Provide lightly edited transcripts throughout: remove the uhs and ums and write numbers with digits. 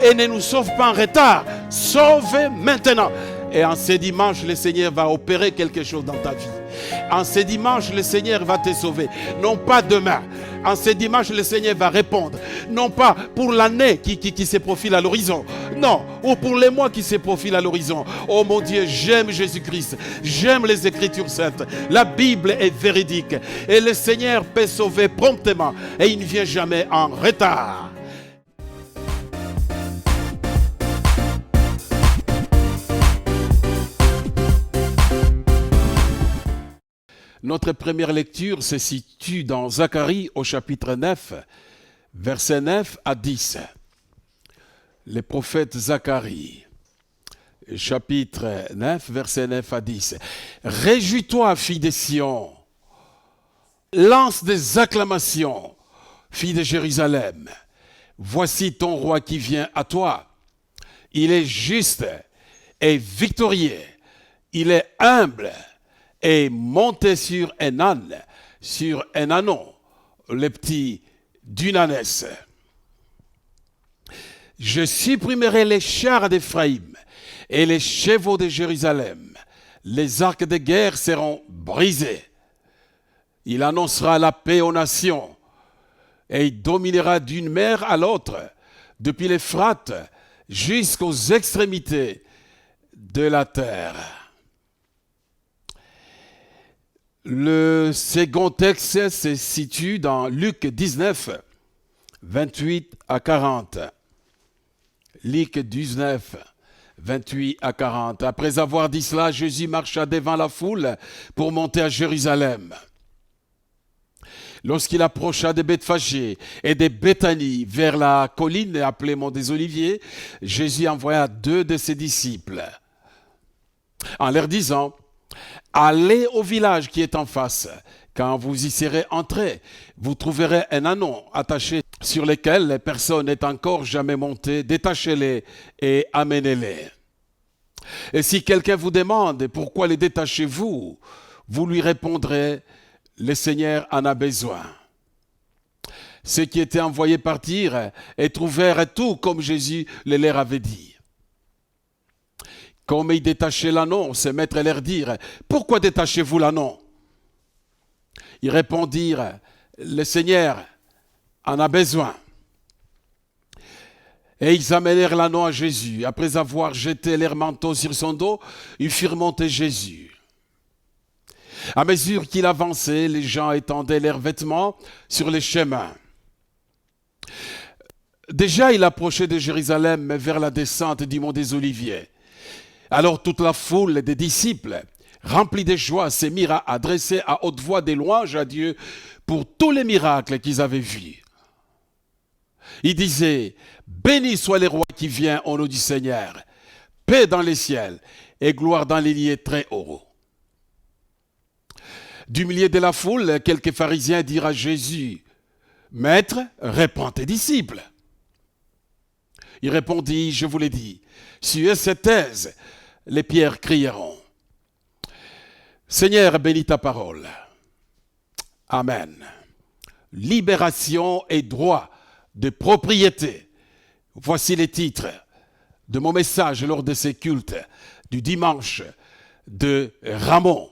et ne nous sauve pas en retard. Sauve maintenant. Et en ce dimanche, le Seigneur va opérer quelque chose dans ta vie. En ce dimanche, le Seigneur va te sauver. Non pas demain. En ce dimanche, le Seigneur va répondre. Non pas pour l'année qui se profile à l'horizon. Non, ou pour les mois qui se profilent à l'horizon. Oh mon Dieu, j'aime Jésus-Christ. J'aime les Écritures saintes. La Bible est véridique. Et le Seigneur peut sauver promptement. Et il ne vient jamais en retard. Notre première lecture se situe dans Zacharie au chapitre 9, versets 9 à 10. Le prophète Zacharie, chapitre 9, versets 9 à 10. Réjouis-toi, fille de Sion, lance des acclamations, fille de Jérusalem. Voici ton roi qui vient à toi. Il est juste et victorieux. Il est humble et monté sur un âne, sur un ânon, le petit d'une ânesse. Je supprimerai les chars d'Éphraïm et les chevaux de Jérusalem. Les arcs de guerre seront brisés. Il annoncera la paix aux nations et il dominera d'une mer à l'autre, depuis l'Euphrate jusqu'aux extrémités de la terre. Le second texte se situe dans Luc 19, 28 à 40. Luc 19, 28 à 40. Après avoir dit cela, Jésus marcha devant la foule pour monter à Jérusalem. Lorsqu'il approcha de Bethphagée et de Béthanie vers la colline appelée Mont des Oliviers, Jésus envoya 2 de ses disciples en leur disant: allez au village qui est en face. Quand vous y serez entrés, vous trouverez un ânon attaché sur lequel les personnes n'est encore jamais montées. Détachez-les et amenez-les. Et si quelqu'un vous demande pourquoi les détachez-vous, vous lui répondrez: le Seigneur en a besoin. Ceux qui étaient envoyés partir et trouvèrent tout comme Jésus le leur avait dit. Comme ils détachaient l'ânon, ses maîtres leur dirent: pourquoi détachez-vous l'ânon? Ils répondirent: le Seigneur en a besoin. Et ils amenèrent l'ânon à Jésus. Après avoir jeté leur manteau sur son dos, ils firent monter Jésus. À mesure qu'il avançait, les gens étendaient leurs vêtements sur les chemins. Déjà, il approchait de Jérusalem vers la descente du mont des Oliviers. Alors toute la foule des disciples, remplis de joie, se mirent à adresser à haute voix des louanges à Dieu pour tous les miracles qu'ils avaient vus. Ils disaient: béni soit le roi qui vient au nom du Seigneur, paix dans les ciels et gloire dans les lieux très hauts. Du milieu de la foule, quelques pharisiens dirent à Jésus: Maître, reprends tes disciples. Il répondit: je vous l'ai dit, si eux se taisent, les pierres crieront. Seigneur, bénis ta parole. Amen. Libération et droit de propriété. Voici les titres de mon message lors de ces cultes du dimanche de Ramon.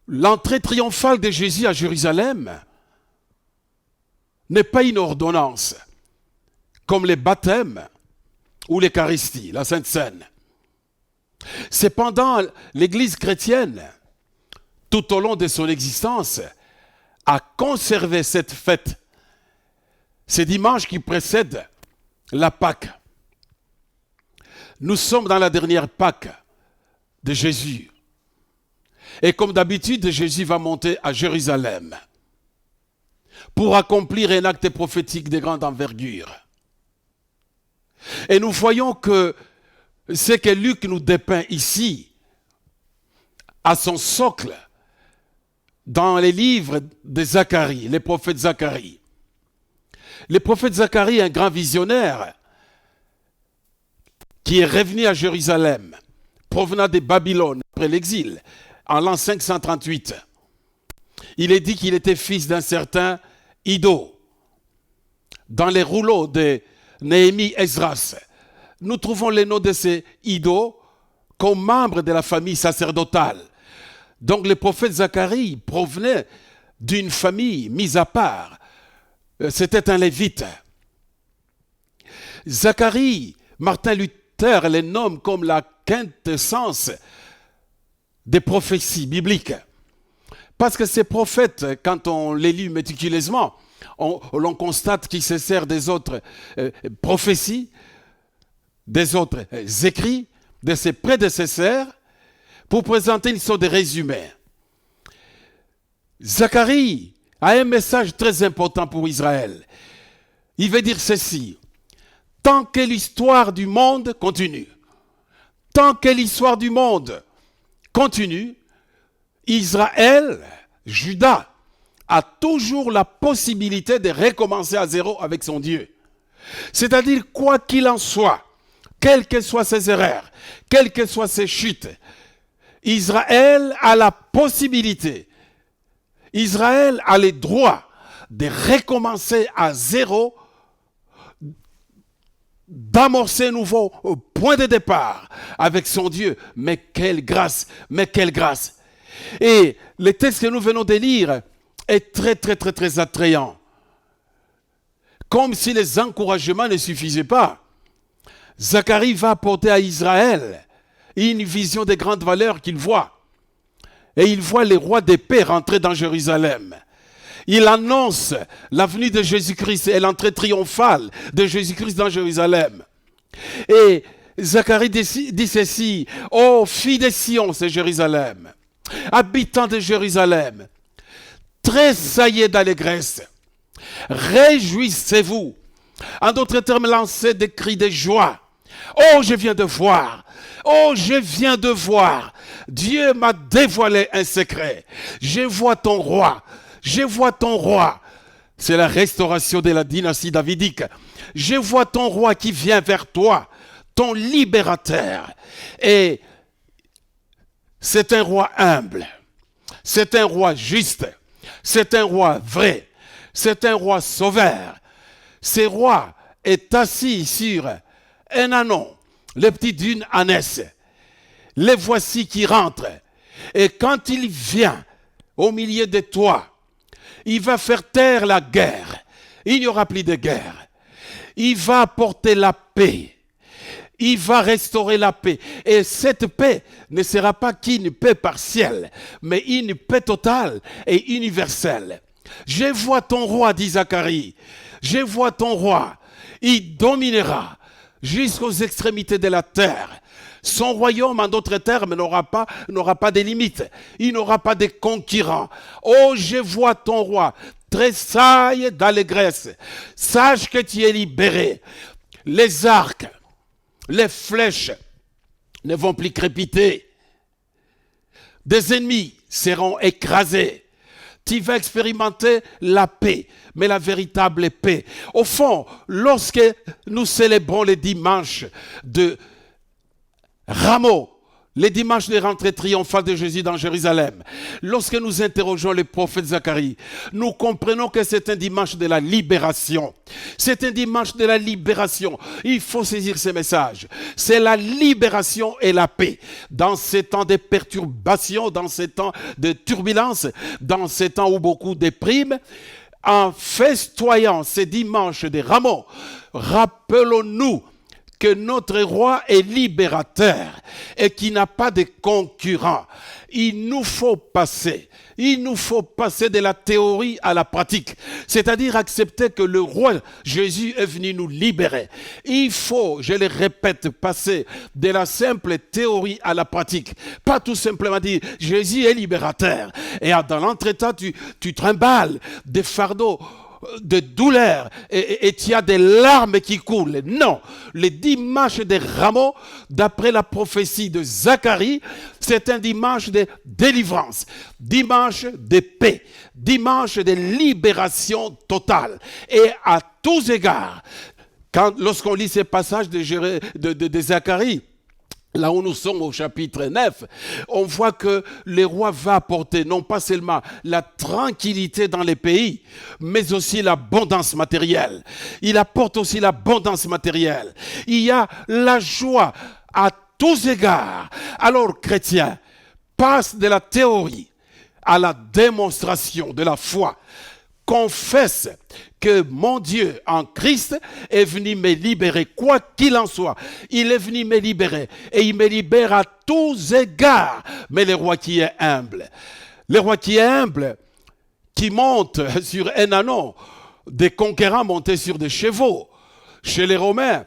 L'entrée triomphale de Jésus à Jérusalem n'est pas une ordonnance, comme les baptêmes ou l'Eucharistie, la Sainte Seine. Cependant, l'Église chrétienne, tout au long de son existence, a conservé cette fête, ce dimanche qui précède la Pâque. Nous sommes dans la dernière Pâque de Jésus. Et comme d'habitude, Jésus va monter à Jérusalem pour accomplir un acte prophétique de grande envergure. Et nous voyons que ce que Luc nous dépeint ici, à son socle, dans les livres de Zacharie, les prophètes Zacharie. Le prophète Zacharie est un grand visionnaire qui est revenu à Jérusalem, provenant de Babylone après l'exil, en l'an 538. Il est dit qu'il était fils d'un certain Iddo. Dans les rouleaux de Néhémie, Esdras, nous trouvons les noms de ces idoles comme membres de la famille sacerdotale. Donc le prophète Zacharie provenait d'une famille mise à part. C'était un lévite. Zacharie, Martin Luther les nomme comme la quintessence des prophéties bibliques. Parce que ces prophètes, quand on les lit méticuleusement, l'on constate qu'ils se servent des autres prophéties, des autres écrits, de ses prédécesseurs, pour présenter une sorte de résumé. Zacharie a un message très important pour Israël. Il veut dire ceci: tant que l'histoire du monde continue, tant que l'histoire du monde continue, Israël, Juda, a toujours la possibilité de recommencer à zéro avec son Dieu. C'est-à-dire, quoi qu'il en soit, quelles que soient ses erreurs, quelles que soient ses chutes, Israël a la possibilité, Israël a le droit de recommencer à zéro, d'amorcer un nouveau point de départ avec son Dieu. Mais quelle grâce, mais quelle grâce. Et le texte que nous venons de lire est très attrayant. Comme si les encouragements ne suffisaient pas, Zacharie va apporter à Israël une vision de grande valeur qu'il voit. Et il voit les rois de paix rentrer dans Jérusalem. Il annonce la venue de Jésus-Christ et l'entrée triomphale de Jésus-Christ dans Jérusalem. Et Zacharie dit ceci: ô filles de Sion, c'est Jérusalem, habitants de Jérusalem, tressaillez d'allégresse, réjouissez-vous. En d'autres termes, lancez des cris de joie. Oh, je viens de voir. Oh, je viens de voir. Dieu m'a dévoilé un secret. Je vois ton roi. Je vois ton roi. C'est la restauration de la dynastie davidique. Je vois ton roi qui vient vers toi, ton libérateur. Et c'est un roi humble. C'est un roi juste. C'est un roi vrai. C'est un roi sauveur. Ce roi est assis sur un anon, le petit d'une ânesse. Les voici qui rentrent. Et quand il vient au milieu de toi, il va faire taire la guerre. Il n'y aura plus de guerre. Il va apporter la paix. Il va restaurer la paix. Et cette paix ne sera pas qu'une paix partielle, mais une paix totale et universelle. Je vois ton roi, dit Zacharie. Je vois ton roi. Il dominera jusqu'aux extrémités de la terre. Son royaume, en d'autres termes, n'aura pas de limites. Il n'aura pas de concurrents. Oh, je vois ton roi. Tressaille d'allégresse. Sache que tu es libéré. Les arcs, les flèches ne vont plus crépiter. Des ennemis seront écrasés. Tu vas expérimenter la paix, mais la véritable paix. Au fond, lorsque nous célébrons les dimanches de Rameau, les dimanches de rentrée triomphale de Jésus dans Jérusalem, lorsque nous interrogeons le prophète Zacharie, nous comprenons que c'est un dimanche de la libération. C'est un dimanche de la libération. Il faut saisir ces messages. C'est la libération et la paix. Dans ces temps de perturbation, dans ces temps de turbulence, dans ces temps où beaucoup dépriment, en festoyant ces dimanches de Rameau, rappelons-nous que notre roi est libérateur et qu'il n'a pas de concurrent. Il nous faut passer de la théorie à la pratique, c'est-à-dire accepter que le roi Jésus est venu nous libérer. Il faut, je le répète, passer de la simple théorie à la pratique. Pas tout simplement dire Jésus est libérateur et dans l'entretemps tu trimbales des fardeaux de douleur et tu as des larmes qui coulent. Non, le dimanche des Rameaux, d'après la prophétie de Zacharie, c'est un dimanche de délivrance, dimanche de paix, dimanche de libération totale. Et à tous égards, lorsqu'on lit ces passages de Zacharie, là où nous sommes au chapitre 9, on voit que le roi va apporter non pas seulement la tranquillité dans les pays, mais aussi l'abondance matérielle. Il apporte aussi l'abondance matérielle. Il y a la joie à tous égards. Alors, chrétiens, passe de la théorie à la démonstration de la foi. Confesse que mon Dieu en Christ est venu me libérer, quoi qu'il en soit. Il est venu me libérer et il me libère à tous égards. Mais le roi qui est humble, le roi qui est humble, qui monte sur un anon, des conquérants montés sur des chevaux. Chez les Romains,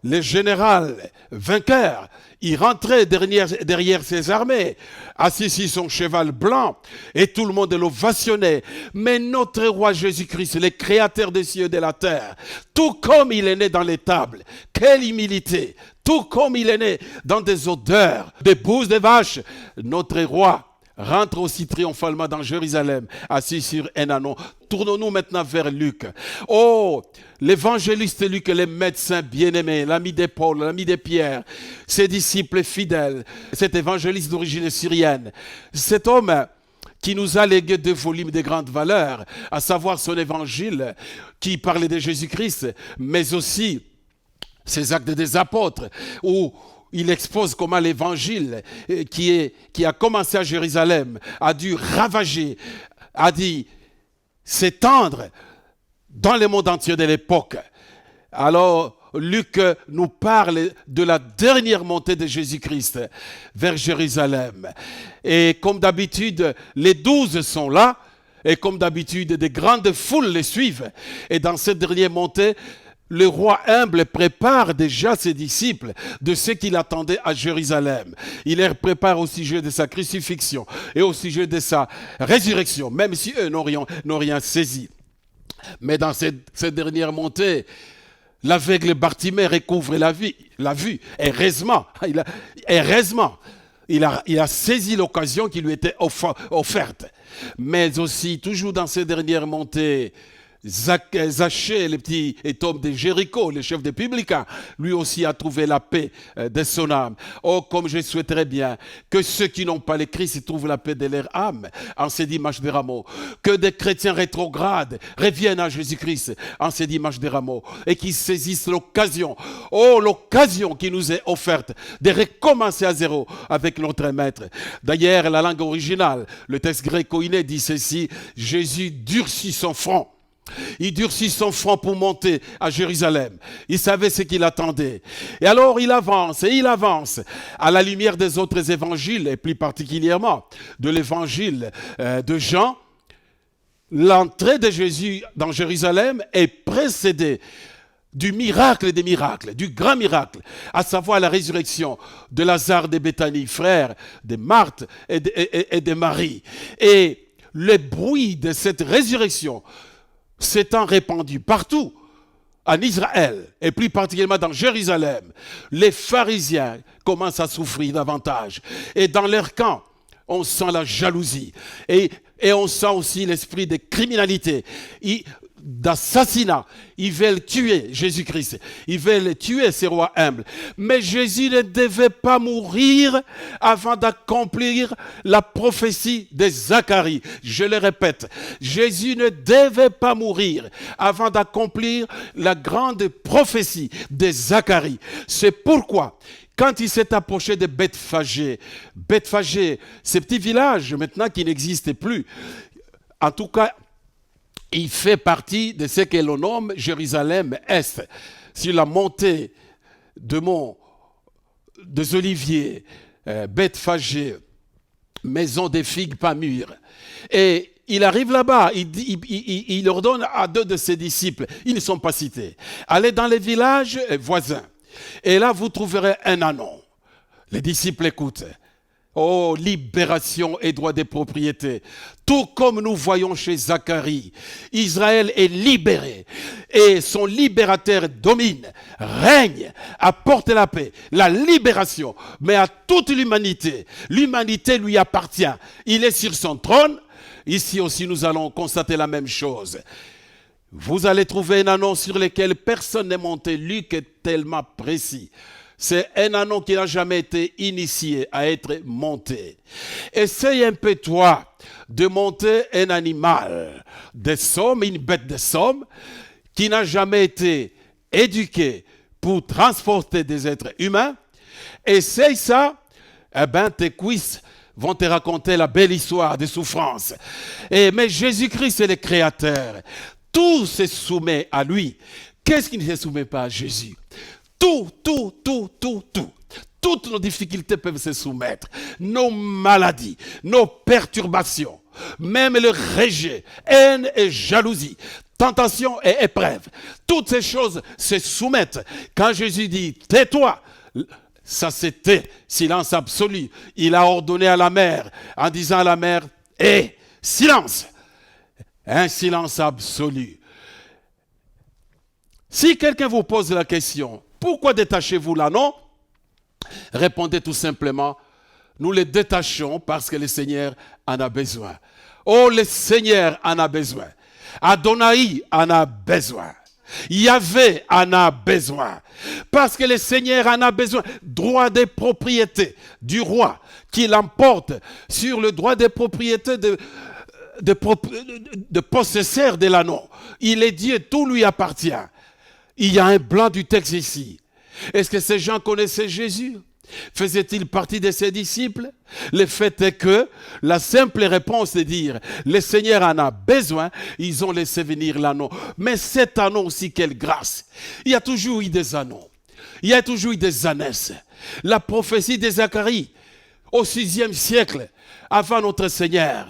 les généraux vainqueurs, il rentrait derrière ses armées, assis sur son cheval blanc, et tout le monde l'ovationnait. Mais notre roi Jésus-Christ, le créateur des cieux et de la terre, tout comme il est né dans l'étable, quelle humilité, tout comme il est né dans des odeurs, des bouses de vaches, notre roi rentre aussi triomphalement dans Jérusalem, assis sur un anon. Tournons-nous maintenant vers Luc. Oh, l'évangéliste Luc, le médecin bien-aimé, l'ami de Paul, l'ami de Pierre, ses disciples fidèles, cet évangéliste d'origine syrienne, cet homme qui nous a légué 2 volumes de grande valeur, à savoir son évangile qui parlait de Jésus-Christ, mais aussi ses actes des apôtres, où il expose comment l'évangile qui a commencé à Jérusalem a dû ravager, a dû s'étendre dans le monde entier de l'époque. Alors, Luc nous parle de la dernière montée de Jésus-Christ vers Jérusalem. Et comme d'habitude, les 12 sont là, et comme d'habitude, des grandes foules les suivent. Et dans cette dernière montée, le roi humble prépare déjà ses disciples de ce qu'il attendait à Jérusalem. Il les prépare au sujet de sa crucifixion et au sujet de sa résurrection, même si eux n'ont rien saisi. Mais dans cette dernière montée, l'aveugle Bartimée recouvre la vue. Heureusement, il a saisi l'occasion qui lui était offerte. Mais aussi, toujours dans ces dernières montées, Zachée, le petit homme de Jéricho, le chef des publicains, lui aussi a trouvé la paix de son âme. Oh, comme je souhaiterais bien que ceux qui n'ont pas le Christ trouvent la paix de leur âme en ces dimanches de Rameaux. Que des chrétiens rétrogrades reviennent à Jésus-Christ en ces dimanches de Rameaux et qu'ils saisissent l'occasion, l'occasion qui nous est offerte de recommencer à zéro avec notre Maître. D'ailleurs, la langue originale, le texte gréco-iné dit ceci: Jésus durcit son front. Il durcit son front pour monter à Jérusalem. Il savait ce qu'il attendait. Et alors il avance à la lumière des autres évangiles, et plus particulièrement de l'évangile de Jean. L'entrée de Jésus dans Jérusalem est précédée du miracle des miracles, du grand miracle, à savoir la résurrection de Lazare de Béthanie, frère de Marthe et de Marie. Et le bruit de cette résurrection s'étant répandu partout en Israël, et plus particulièrement dans Jérusalem, les pharisiens commencent à souffrir davantage. Et dans leur camp, on sent la jalousie. Et on sent aussi l'esprit de criminalité, d'assassinat. Ils veulent tuer Jésus-Christ. Ils veulent tuer ces rois humbles. Mais Jésus ne devait pas mourir avant d'accomplir la prophétie de Zacharie. Je le répète, Jésus ne devait pas mourir avant d'accomplir la grande prophétie de Zacharie. C'est pourquoi, quand il s'est approché de Bethphagée, ce petit village maintenant qui n'existe plus, en tout cas, il fait partie de ce que l'on nomme Jérusalem-Est, sur la montée des Oliviers, Bethphagée, maison des figues pas mûres. Et il arrive là-bas, il ordonne à 2 de ses disciples, ils ne sont pas cités, allez dans les villages voisins. Et là, vous trouverez un anon. Les disciples écoutent. Oh, libération et droit des propriétés. Tout comme nous voyons chez Zacharie, Israël est libéré et son libérateur domine, règne, apporte la paix, la libération, mais à toute l'humanité. L'humanité lui appartient. Il est sur son trône. Ici aussi, nous allons constater la même chose. Vous allez trouver un annonce sur lequel personne n'est monté. Luc est tellement précis. C'est un anneau qui n'a jamais été initié à être monté. Essaye un peu, toi, de monter un animal de somme, une bête de somme, qui n'a jamais été éduqué pour transporter des êtres humains. Essaye ça, eh bien, tes cuisses vont te raconter la belle histoire de souffrance. Mais Jésus-Christ est le Créateur. Tout se soumet à lui. Qu'est-ce qui ne se soumet pas à Jésus? Tout. Toutes nos difficultés peuvent se soumettre. Nos maladies, nos perturbations, même le rejet, haine et jalousie, tentation et épreuve. Toutes ces choses se soumettent. Quand Jésus dit « tais-toi », ça c'était silence absolu. Il a ordonné à la mer, en disant à la mer « hé, silence !» Un silence absolu. Si quelqu'un vous pose la question « pourquoi détachez-vous l'anneau ?» Répondez tout simplement « nous les détachons parce que le Seigneur en a besoin. » Oh, le Seigneur en a besoin. Adonai en a besoin. Yahvé en a besoin. Parce que le Seigneur en a besoin. Droit de propriété du roi qui l'emporte sur le droit de propriété de possesseur de l'anneau. Il est Dieu, tout lui appartient. Il y a un blanc du texte ici. Est-ce que ces gens connaissaient Jésus? Faisait-il partie de ses disciples? Le fait est que la simple réponse est de dire le Seigneur en a besoin, ils ont laissé venir l'anneau. Mais cet anneau aussi, quelle grâce! Il y a toujours eu des anneaux, il y a toujours eu des ânesses. La prophétie de Zacharie au 6e siècle avant notre Seigneur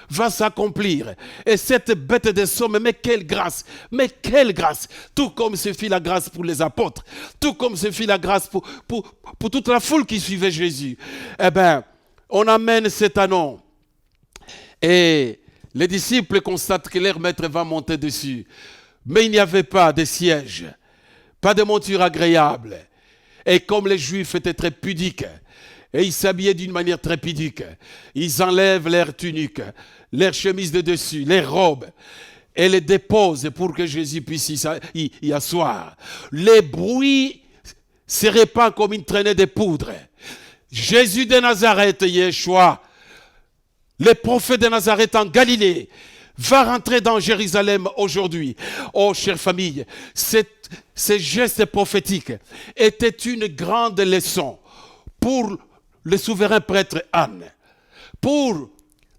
va s'accomplir. Et cette bête de somme, mais quelle grâce! Tout comme ce fit la grâce pour les apôtres, tout comme ce fit la grâce pour toute la foule qui suivait Jésus. Eh bien, on amène cet anneau. Et les disciples constatent que leur maître va monter dessus. Mais il n'y avait pas de siège, pas de monture agréable. Et comme les Juifs étaient très pudiques, et ils s'habillaient d'une manière très pudique, ils enlèvent leurs tuniques, leurs chemises de dessus, les robes, et les déposent pour que Jésus puisse y asseoir. Les bruits se répandent comme une traînée de poudre. Jésus de Nazareth, Yeshua, le prophète de Nazareth en Galilée, va rentrer dans Jérusalem aujourd'hui. Oh, chère famille, ces gestes prophétiques étaient une grande leçon pour le souverain prêtre Anne, pour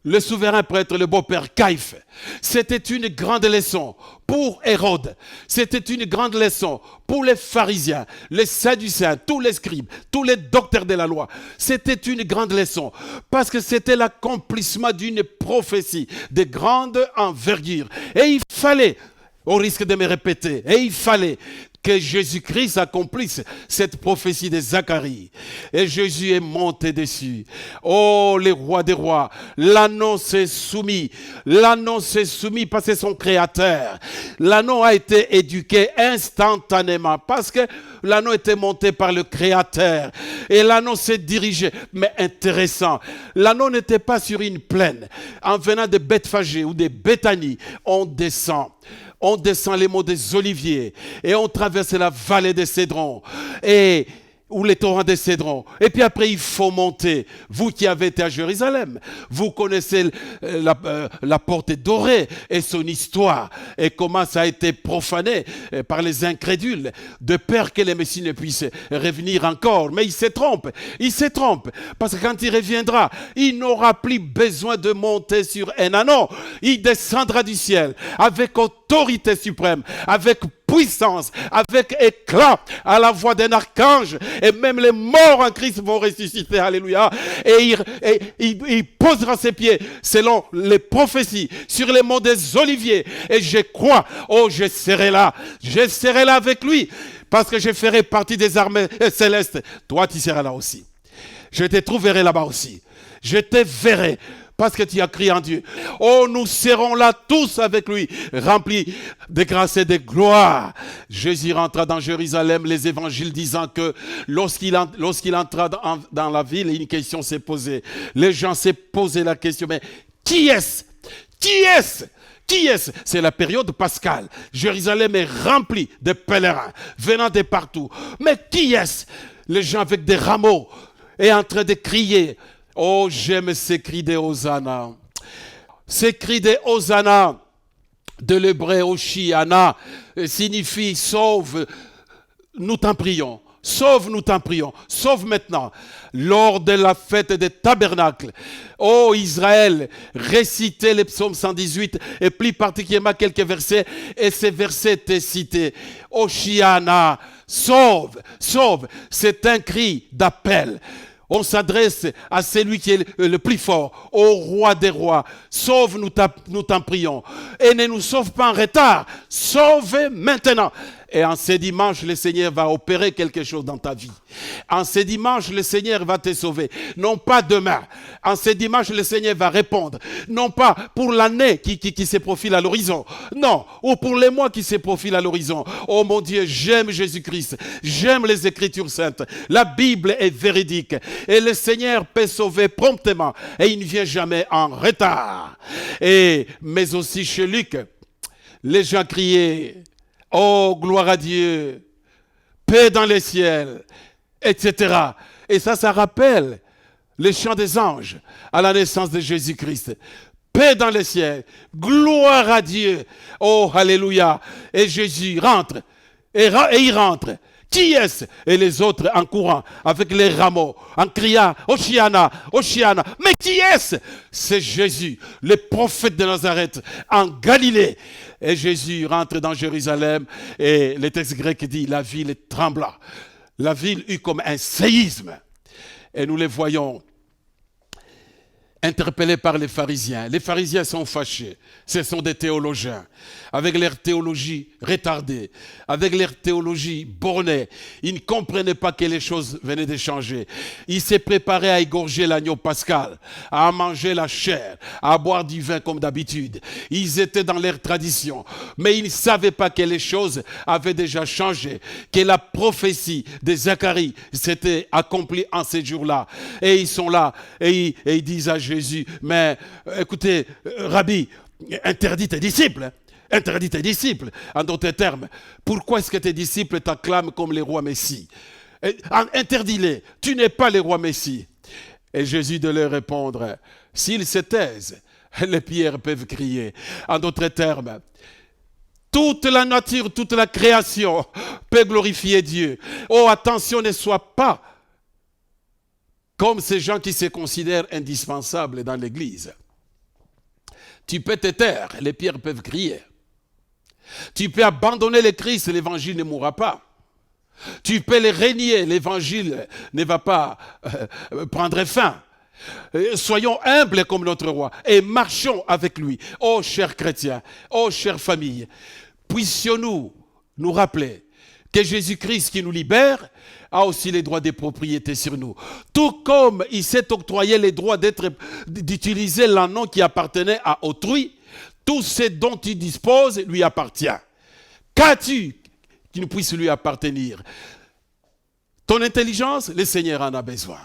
le souverain prêtre, le beau-père Caïphe. C'était une grande leçon pour Hérode. C'était une grande leçon pour les pharisiens, les sadducéens, tous les scribes, tous les docteurs de la loi. C'était une grande leçon parce que c'était l'accomplissement d'une prophétie de grande envergure. Et il fallait, au risque de me répéter, et il fallait que Jésus-Christ accomplisse cette prophétie de Zacharie. Et Jésus est monté dessus. Oh, le roi des rois, l'anneau s'est soumis. L'anneau s'est soumis parce que c'est son créateur. L'anneau a été éduqué instantanément parce que l'anneau était monté par le créateur. Et l'anneau s'est dirigé. Mais intéressant, l'anneau n'était pas sur une plaine. En venant de Bethphagée ou de Béthanie, on descend les monts des Oliviers et on traverse la vallée des Cédrons ou les torrents des Cédrons. Et puis après, il faut monter. Vous qui avez été à Jérusalem, vous connaissez la porte dorée et son histoire et comment ça a été profané par les incrédules de peur que le Messie ne puisse revenir encore. Mais il se trompe. Parce que quand il reviendra, il n'aura plus besoin de monter sur un anneau. Il descendra du ciel avec autorité suprême, avec puissance, avec éclat, à la voix d'un archange, et même les morts en Christ vont ressusciter, alléluia, et il posera ses pieds, selon les prophéties, sur les monts des Oliviers, et je crois, je serai là avec lui, parce que je ferai partie des armées célestes. Toi, tu seras là aussi. Je te trouverai là-bas aussi. Je te verrai. Parce que tu as crié en Dieu. Oh, nous serons là tous avec lui, remplis de grâce et de gloire. Jésus rentra dans Jérusalem, les évangiles disant que lorsqu'il entra dans la ville, une question s'est posée. Les gens s'est posé la question, mais qui est-ce Qui est-ce? C'est la période pascale. Jérusalem est remplie de pèlerins venant de partout. Mais qui est-ce? Les gens avec des rameaux et en train de crier. Oh, j'aime ces cris de Hosanna. Ces cris de Hosanna de l'hébreu Hoshiana signifie sauve, nous t'en prions. Sauve, nous t'en prions. Sauve maintenant. Lors de la fête des tabernacles, ô Israël, récitez les psaumes 118 et plus particulièrement quelques versets. Et ces versets étaient cités. Hoshiana, sauve, sauve. C'est un cri d'appel. On s'adresse à celui qui est le plus fort, au roi des rois. Sauve, nous t'en prions. Et ne nous sauve pas en retard. Sauve maintenant. Et en ce dimanche, le Seigneur va opérer quelque chose dans ta vie. En ce dimanche, le Seigneur va te sauver. Non pas demain. En ce dimanche, le Seigneur va répondre. Non pas pour l'année qui se profile à l'horizon. Non. Ou pour les mois qui se profilent à l'horizon. Oh mon Dieu, j'aime Jésus-Christ. J'aime les Écritures saintes. La Bible est véridique. Et le Seigneur peut sauver promptement. Et il ne vient jamais en retard. Mais aussi chez Luc, les gens criaient... Oh, gloire à Dieu, paix dans les ciels, etc. Et ça rappelle les chants des anges à la naissance de Jésus-Christ. Paix dans les ciels, gloire à Dieu. Oh, alléluia. Et Jésus rentre, et il rentre. Qui est-ce? Et les autres en courant avec les rameaux, en criant Hoshiana, Hoshiana. Mais qui est-ce? C'est Jésus, le prophète de Nazareth, en Galilée. Et Jésus rentre dans Jérusalem et le texte grec dit la ville trembla. La ville eut comme un séisme. Et nous les voyons interpellés par les pharisiens. Les pharisiens sont fâchés. Ce sont des théologiens. Avec leur théologie retardée, avec leur théologie bornée, ils ne comprenaient pas que les choses venaient de changer. Ils se préparaient à égorger l'agneau pascal, à manger la chair, à boire du vin comme d'habitude. Ils étaient dans leur tradition, mais ils ne savaient pas que les choses avaient déjà changé, que la prophétie de Zacharie s'était accomplie en ces jours-là. Et ils sont là, et ils disent à Jésus, mais écoutez, Rabbi, interdis tes disciples. Interdis tes disciples. En d'autres termes, pourquoi est-ce que tes disciples t'acclament comme les rois Messie? Interdis-les. Tu n'es pas les rois Messie. Et Jésus de leur répondre, s'ils se taisent, les pierres peuvent crier. En d'autres termes, toute la nature, toute la création peut glorifier Dieu. Oh, attention, ne sois pas comme ces gens qui se considèrent indispensables dans l'église. Tu peux te taire, les pierres peuvent crier. Tu peux abandonner le Christ, l'évangile ne mourra pas. Tu peux les renier, l'évangile ne va pas prendre fin. Soyons humbles comme notre roi et marchons avec lui. Oh chers chrétiens, oh chère famille, puissions-nous nous rappeler que Jésus-Christ qui nous libère a aussi les droits de propriété sur nous. Tout comme il s'est octroyé les droits d'utiliser le nom qui appartenait à autrui, tout ce dont il dispose lui appartient. Qu'as-tu qui ne puisse lui appartenir? Ton intelligence, le Seigneur en a besoin.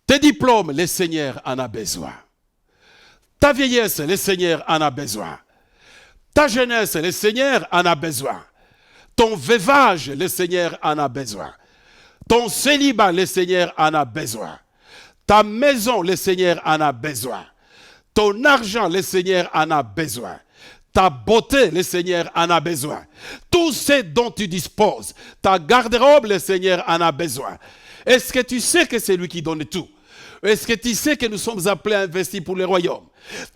Tes diplômes, le Seigneur en a besoin. Ta vieillesse, le Seigneur en a besoin. Ta jeunesse, le Seigneur en a besoin. Ton veuvage, le Seigneur en a besoin. Ton célibat, le Seigneur en a besoin. Ta maison, le Seigneur en a besoin. Ton argent, le Seigneur en a besoin. Ta beauté, le Seigneur en a besoin. Tout ce dont tu disposes, ta garde-robe, le Seigneur en a besoin. Est-ce que tu sais que c'est lui qui donne tout? Est-ce que tu sais que nous sommes appelés à investir pour le royaume?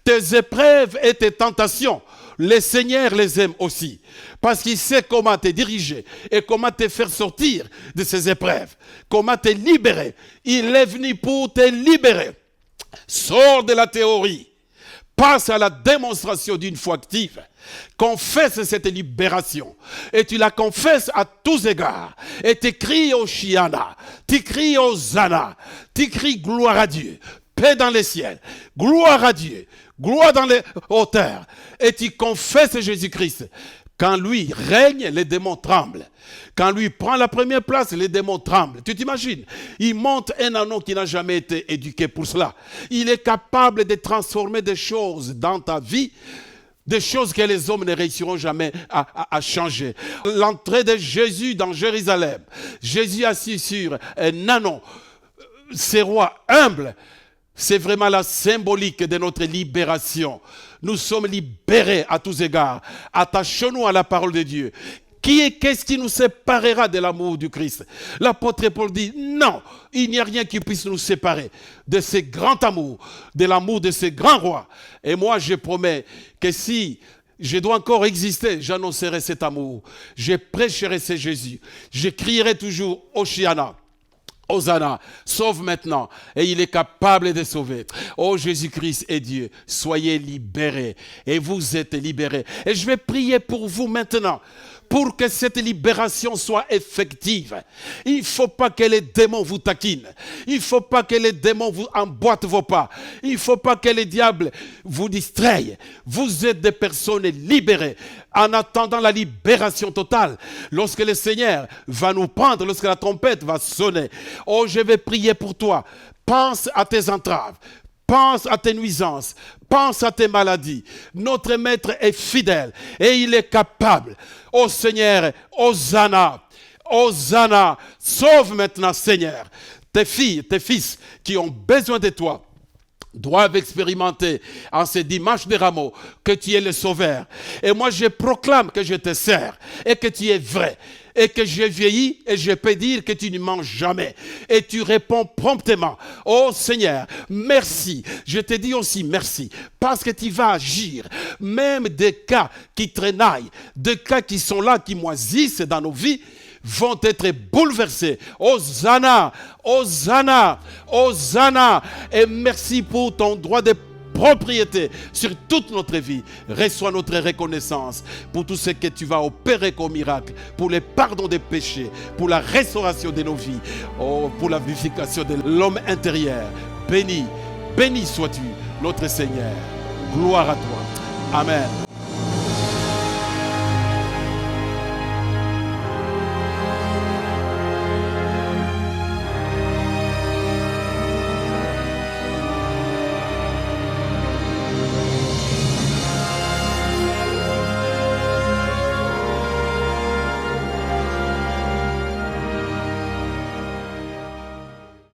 Tes épreuves et tes tentations, le Seigneur les aime aussi. Parce qu'il sait comment te diriger et comment te faire sortir de ces épreuves. Comment te libérer. Il est venu pour te libérer. Sors de la théorie. Passe à la démonstration d'une foi active. Confesse cette libération. Et tu la confesses à tous égards. Et tu cries au Shiana. Tu cries au Zana. Tu cries gloire à Dieu. Paix dans les ciels. Gloire à Dieu. Gloire dans les hauteurs. Et tu confesses Jésus-Christ. Quand lui règne, les démons tremblent. Quand lui prend la première place, les démons tremblent. Tu t'imagines? Il monte un anneau qui n'a jamais été éduqué pour cela. Il est capable de transformer des choses dans ta vie, des choses que les hommes ne réussiront jamais à changer. L'entrée de Jésus dans Jérusalem, Jésus assis sur un anneau, ces rois humbles, c'est vraiment la symbolique de notre libération. Nous sommes libérés à tous égards. Attachons-nous à la parole de Dieu. Qu'est-ce qui nous séparera de l'amour du Christ? L'apôtre Paul dit, non, il n'y a rien qui puisse nous séparer de ce grand amour, de l'amour de ce grand roi. Et moi, je promets que si je dois encore exister, j'annoncerai cet amour. Je prêcherai ce Jésus. Je crierai toujours Hoshiana. Hosanna, sauve maintenant, et il est capable de sauver. Oh, Jésus-Christ est Dieu, soyez libérés, et vous êtes libérés. Et je vais prier pour vous maintenant, pour que cette libération soit effective. Il ne faut pas que les démons vous taquinent. Il ne faut pas que les démons vous emboîtent vos pas. Il ne faut pas que les diables vous distraient. Vous êtes des personnes libérées. En attendant la libération totale, lorsque le Seigneur va nous prendre, lorsque la trompette va sonner, oh, je vais prier pour toi. Pense à tes entraves. Pense à tes nuisances, pense à tes maladies. Notre Maître est fidèle et il est capable. Ô Seigneur, Hosanna, Hosanna, sauve maintenant, Seigneur. Tes filles, tes fils qui ont besoin de toi doivent expérimenter en ces dimanches de Rameaux que tu es le Sauveur. Et moi, je proclame que je te sers et que tu es vrai. Et que j'ai vieilli et je peux dire que tu ne manges jamais. Et tu réponds promptement. Oh Seigneur, merci. Je te dis aussi merci parce que tu vas agir. Même des cas qui traînaillent, des cas qui sont là, qui moisissent dans nos vies, vont être bouleversés. Hosanna, Hosanna, Hosanna. Et merci pour ton droit de propriété sur toute notre vie. Reçois notre reconnaissance pour tout ce que tu vas opérer comme miracle, pour le pardon des péchés, pour la restauration de nos vies, oh, pour la vivification de l'homme intérieur. Béni, béni sois-tu, notre Seigneur. Gloire à toi. Amen.